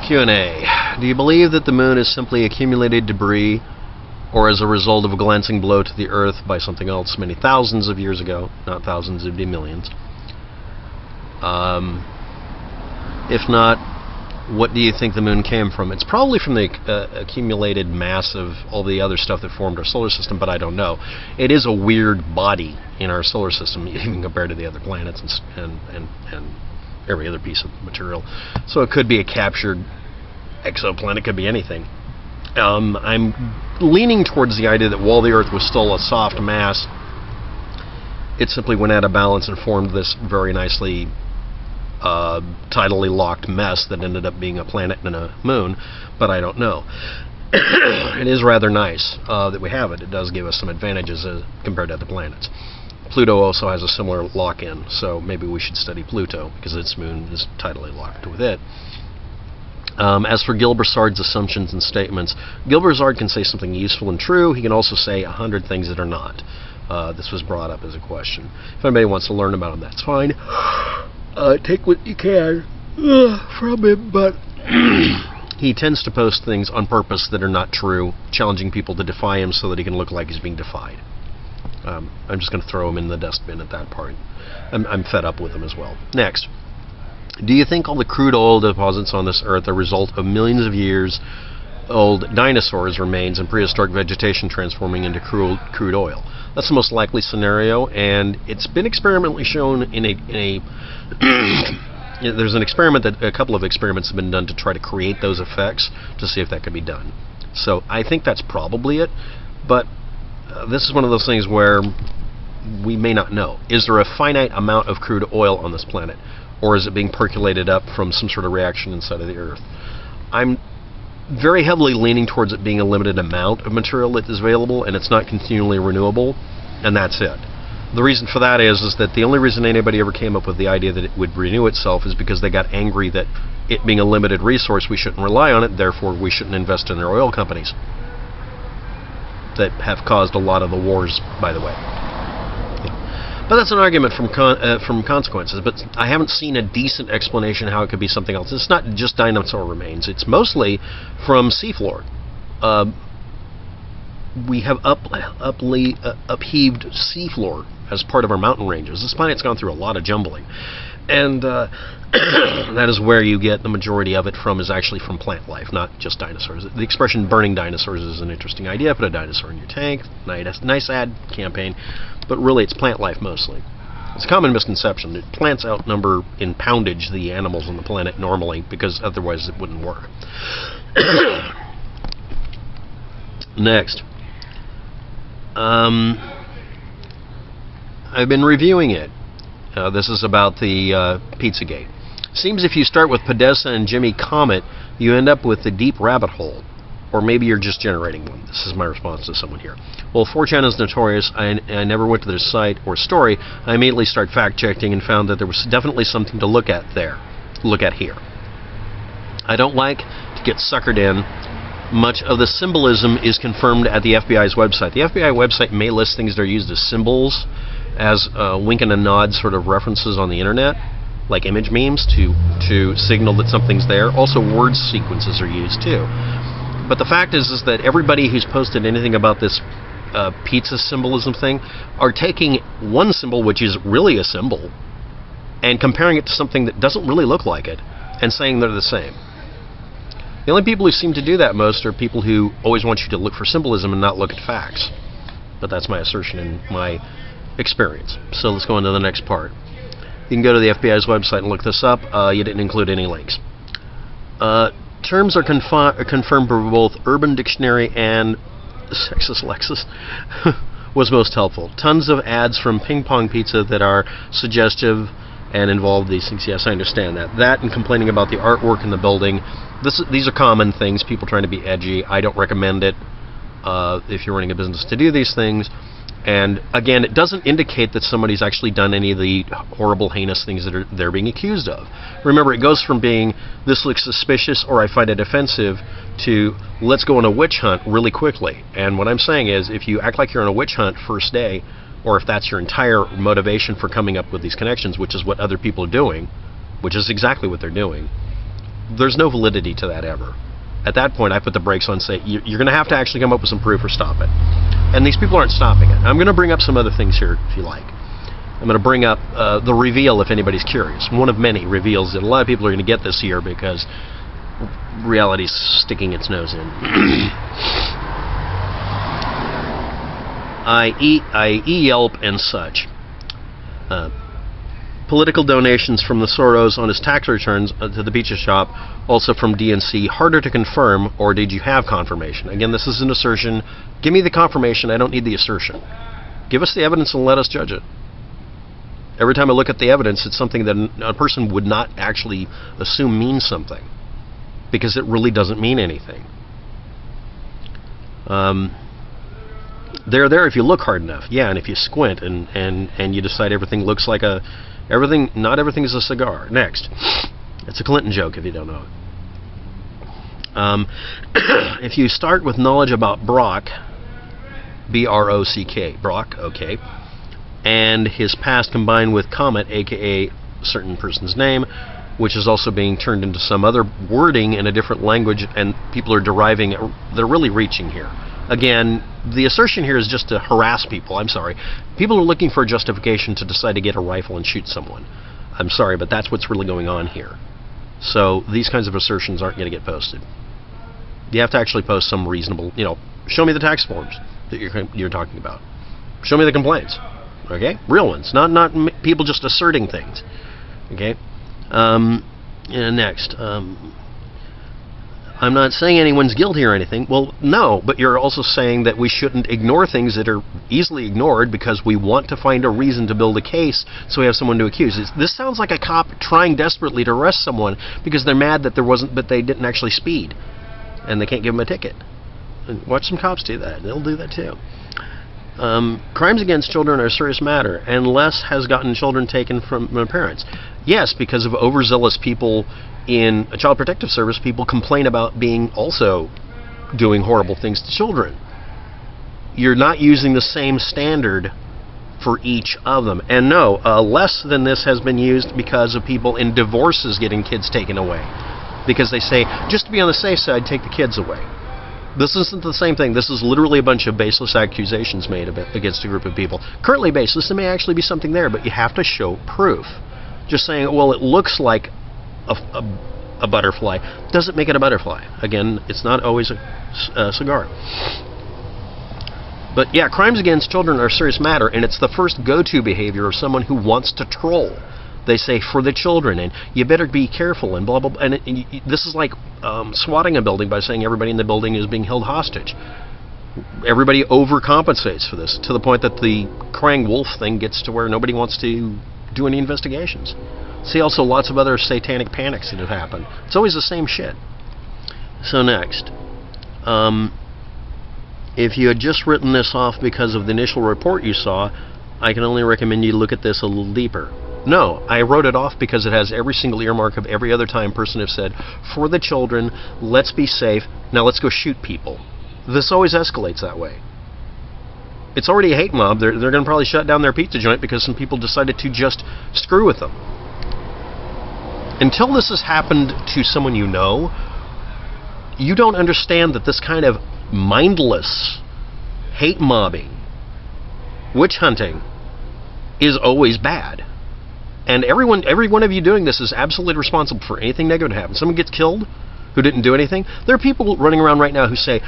Q&A. Do you believe that the moon is simply accumulated debris, or as a result of a glancing blow to the Earth by something else many thousands of years ago? Not thousands, it'd be millions. If not, what do you think the moon came from? It's probably from the accumulated mass of all the other stuff that formed our solar system, but I don't know. It is a weird body in our solar system, even compared to the other planets and every other piece of material. So it could be a captured exoplanet, could be anything. I'm leaning towards the idea that while the Earth was still a soft mass, it simply went out of balance and formed this very nicely tidally locked mess that ended up being a planet and a moon, but I don't know. It is rather nice that we have it. It does give us some advantages compared to other planets. Pluto also has a similar lock-in, so maybe we should study Pluto because its moon is tidally locked with it. As for Gil-Broussard's assumptions and statements, Gil-Broussard can say something useful and true. He can also say 100 things that are not. This was brought up as a question. If anybody wants to learn about him, that's fine. Take what you can from him, but he tends to post things on purpose that are not true, challenging people to defy him so that he can look like he's being defied. I'm just going to throw him in the dustbin at that part. I'm fed up with him as well. Next. Do you think all the crude oil deposits on this Earth are a result of millions of years old dinosaurs' remains and prehistoric vegetation transforming into crude oil? That's the most likely scenario, and it's been experimentally shown in a there's an experiment that a couple of experiments have been done to try to create those effects to see if that could be done. So I think that's probably it, but this is one of those things where we may not know. Is there a finite amount of crude oil on this planet, or is it being percolated up from some sort of reaction inside of the Earth? I'm very heavily leaning towards it being a limited amount of material that is available, and it's not continually renewable, and that's it. The reason for that is that the only reason anybody ever came up with the idea that it would renew itself is because they got angry that it being a limited resource, we shouldn't rely on it, therefore we shouldn't invest in their oil companies that have caused a lot of the wars, by the way. But that's an argument from consequences, but I haven't seen a decent explanation how it could be something else. It's not just dinosaur remains. It's mostly from seafloor. We have upheaved seafloor as part of our mountain ranges. This planet's gone through a lot of jumbling. And that is where you get the majority of it from, is actually from plant life, not just dinosaurs. The expression burning dinosaurs is an interesting idea. Put a dinosaur in your tank. Nice ad campaign. But really it's plant life mostly. It's a common misconception that plants outnumber in poundage the animals on the planet normally, because otherwise it wouldn't work. Next. I've been reviewing it. This is about the Pizzagate. Seems if you start with Podesta and Jimmy Comet, you end up with the deep rabbit hole. Or maybe you're just generating one. This is my response to someone here. Well, 4chan is notorious. I never went to their site or story. I immediately started fact-checking and found that there was definitely something to look at there. Look at here. I don't like to get suckered in. Much of the symbolism is confirmed at the FBI's website. The FBI website may list things that are used as symbols, as wink and a nod sort of references on the internet, like image memes to signal that something's there. Also, word sequences are used too. But the fact is that everybody who's posted anything about this pizza symbolism thing are taking one symbol, which is really a symbol, and comparing it to something that doesn't really look like it, and saying they're the same. The only people who seem to do that most are people who always want you to look for symbolism and not look at facts. But that's my assertion and my experience. So let's go into the next part. You can go to the FBI's website and look this up. You didn't include any links. Terms are confirmed by both Urban Dictionary and Sexus Lexus was most helpful. Tons of ads from Ping Pong Pizza that are suggestive and involve these things. Yes, I understand that. That and complaining about the artwork in the building. These are common things, people trying to be edgy. I don't recommend it if you're running a business to do these things. And again, it doesn't indicate that somebody's actually done any of the horrible, heinous things that they're being accused of. Remember, it goes from being, this looks suspicious or I find it offensive, to let's go on a witch hunt really quickly. And what I'm saying is, if you act like you're on a witch hunt first day, or if that's your entire motivation for coming up with these connections, which is what other people are doing, which is exactly what they're doing, there's no validity to that ever. At that point, I put the brakes on and say, you're going to have to actually come up with some proof or stop it. And these people aren't stopping it. I'm going to bring up some other things here, if you like. I'm going to bring up the reveal, if anybody's curious. One of many reveals that a lot of people are going to get this year because reality's sticking its nose in. I Yelp and such. Political donations from the Soros on his tax returns to the pizza shop, also from DNC, harder to confirm, or did you have confirmation? Again, this is an assertion. Give me the confirmation, I don't need the assertion. Give us the evidence and let us judge it. Every time I look at the evidence, it's something that a person would not actually assume means something, because it really doesn't mean anything. They're there if you look hard enough, yeah, and if you squint and you decide everything looks like a... not everything is a cigar. Next. It's a Clinton joke if you don't know it. If you start with knowledge about Brock, B-R-O-C-K, Brock, okay, and his past combined with Comet, aka a certain person's name, which is also being turned into some other wording in a different language, and people are deriving, they're really reaching here. Again, the assertion here is just to harass people. I'm sorry. People are looking for a justification to decide to get a rifle and shoot someone. I'm sorry, but that's what's really going on here. So these kinds of assertions aren't going to get posted. You have to actually post some reasonable, show me the tax forms that you're talking about. Show me the complaints. Okay? Real ones. Not people just asserting things. Okay? Next. I'm not saying anyone's guilty or anything. Well, no, but you're also saying that we shouldn't ignore things that are easily ignored because we want to find a reason to build a case so we have someone to accuse. This sounds like a cop trying desperately to arrest someone because they're mad that they didn't actually speed and they can't give them a ticket. And watch some cops do that. They'll do that too. Crimes against children are a serious matter, and less has gotten children taken from their parents. Yes, because of overzealous people in a child protective service, people complain about being also doing horrible things to children. You're not using the same standard for each of them. And no, less than this has been used because of people in divorces getting kids taken away. Because they say, just to be on the safe side, take the kids away. This isn't the same thing. This is literally a bunch of baseless accusations made against a group of people. Currently baseless, there may actually be something there, but you have to show proof. Just saying, well, it looks like a butterfly doesn't make it a butterfly. Again, it's not always a cigar. But yeah, crimes against children are a serious matter, and it's the first go-to behavior of someone who wants to troll. They say, for the children, and you better be careful, and blah, blah, blah. And this is like swatting a building by saying everybody in the building is being held hostage. Everybody overcompensates for this, to the point that the crying wolf thing gets to where nobody wants to do any investigations. See also lots of other satanic panics that have happened. It's always the same shit. So next. If you had just written this off because of the initial report you saw, I can only recommend you look at this a little deeper. No, I wrote it off because it has every single earmark of every other time person have said, for the children, let's be safe, now let's go shoot people. This always escalates that way. It's already a hate mob. They're going to probably shut down their pizza joint because some people decided to just screw with them. Until this has happened to someone you know, you don't understand that this kind of mindless hate mobbing, witch hunting, is always bad. And every one of you doing this is absolutely responsible for anything negative to happen. Someone gets killed who didn't do anything. There are people running around right now who say,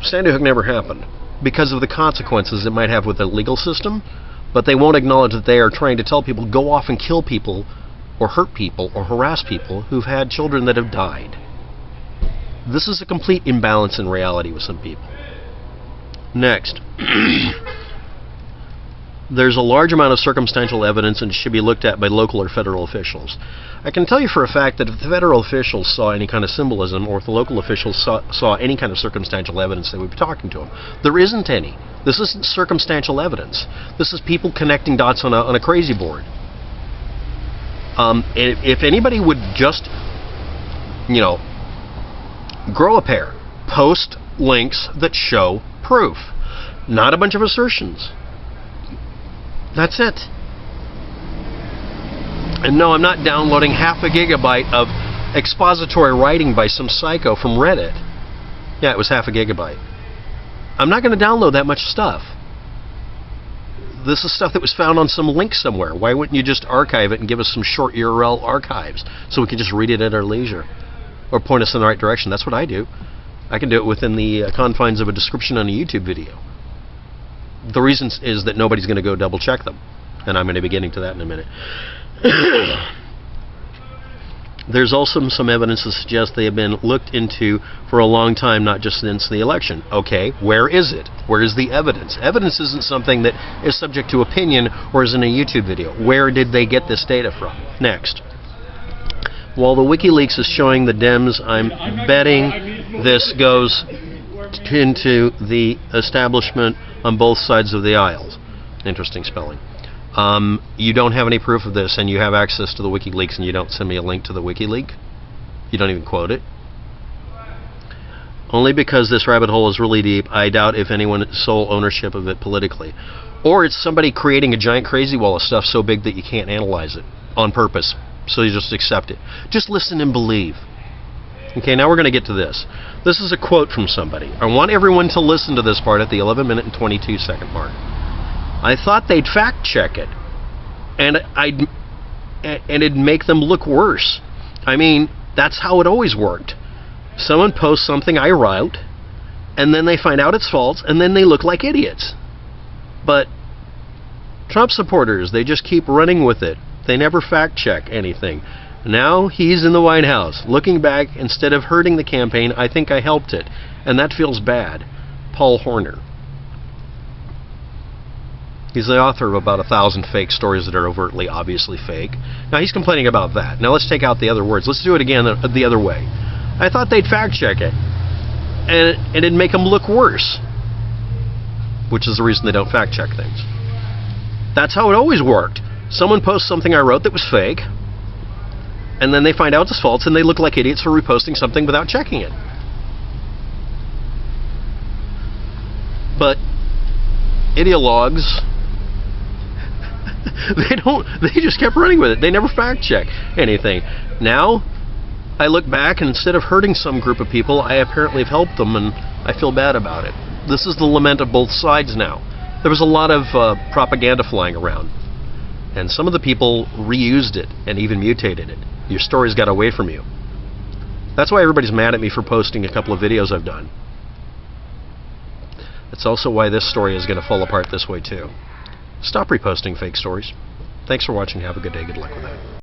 Sandy Hook never happened, because of the consequences it might have with the legal system, but they won't acknowledge that they are trying to tell people, go off and kill people, or hurt people, or harass people who've had children that have died. This is a complete imbalance in reality with some people. Next. There's a large amount of circumstantial evidence and should be looked at by local or federal officials. I can tell you for a fact that if the federal officials saw any kind of symbolism, or if the local officials saw any kind of circumstantial evidence, they would be talking to them. There isn't any. This isn't circumstantial evidence. This is people connecting dots on a crazy board. If anybody would just, grow a pair, post links that show proof, not a bunch of assertions. That's it. And no, I'm not downloading half a gigabyte of expository writing by some psycho from Reddit. Yeah, it was half a gigabyte. I'm not going to download that much stuff. This is stuff that was found on some link somewhere. Why wouldn't you just archive it and give us some short URL archives so we can just read it at our leisure? Or point us in the right direction. That's what I do. I can do it within the confines of a description on a YouTube video. The reason is that nobody's going to go double check them. And I'm going to be getting to that in a minute. There's also some evidence to suggest they have been looked into for a long time, not just since the election. Okay, where is it? Where is the evidence? Evidence isn't something that is subject to opinion or is in a YouTube video. Where did they get this data from? Next. While the WikiLeaks is showing the Dems, I'm betting this goes into the establishment on both sides of the aisles. Interesting spelling. You don't have any proof of this, and you have access to the WikiLeaks, and you don't send me a link to the WikiLeaks? You don't even quote it? Only because this rabbit hole is really deep, I doubt if anyone has sole ownership of it politically. Or it's somebody creating a giant crazy wall of stuff so big that you can't analyze it on purpose. So you just accept it. Just listen and believe. Okay, now we're going to get to this. This is a quote from somebody. I want everyone to listen to this part at the 11 minute and 22 second mark. I thought they'd fact check it, and it'd make them look worse. I mean, that's how it always worked. Someone posts something I wrote, and then they find out it's false, and then they look like idiots. But Trump supporters, they just keep running with it. They never fact check anything. Now he's in the White House. Looking back, instead of hurting the campaign, I think I helped it, and that feels bad. Paul Horner. He's the author of about 1,000 fake stories that are overtly, obviously fake. Now, he's complaining about that. Now, let's take out the other words. Let's do it again the other way. I thought they'd fact-check it, and it'd make them look worse, which is the reason they don't fact-check things. That's how it always worked. Someone posts something I wrote that was fake, and then they find out it's false, and they look like idiots for reposting something without checking it. But ideologues... they just kept running with it. They never fact check anything. Now, I look back, and instead of hurting some group of people, I apparently have helped them, and I feel bad about it. This is the lament of both sides now. There was a lot of propaganda flying around, and some of the people reused it and even mutated it. Your stories got away from you. That's why everybody's mad at me for posting a couple of videos I've done. It's also why this story is going to fall apart this way too. Stop reposting fake stories. Thanks for watching. Have a good day. Good luck with that.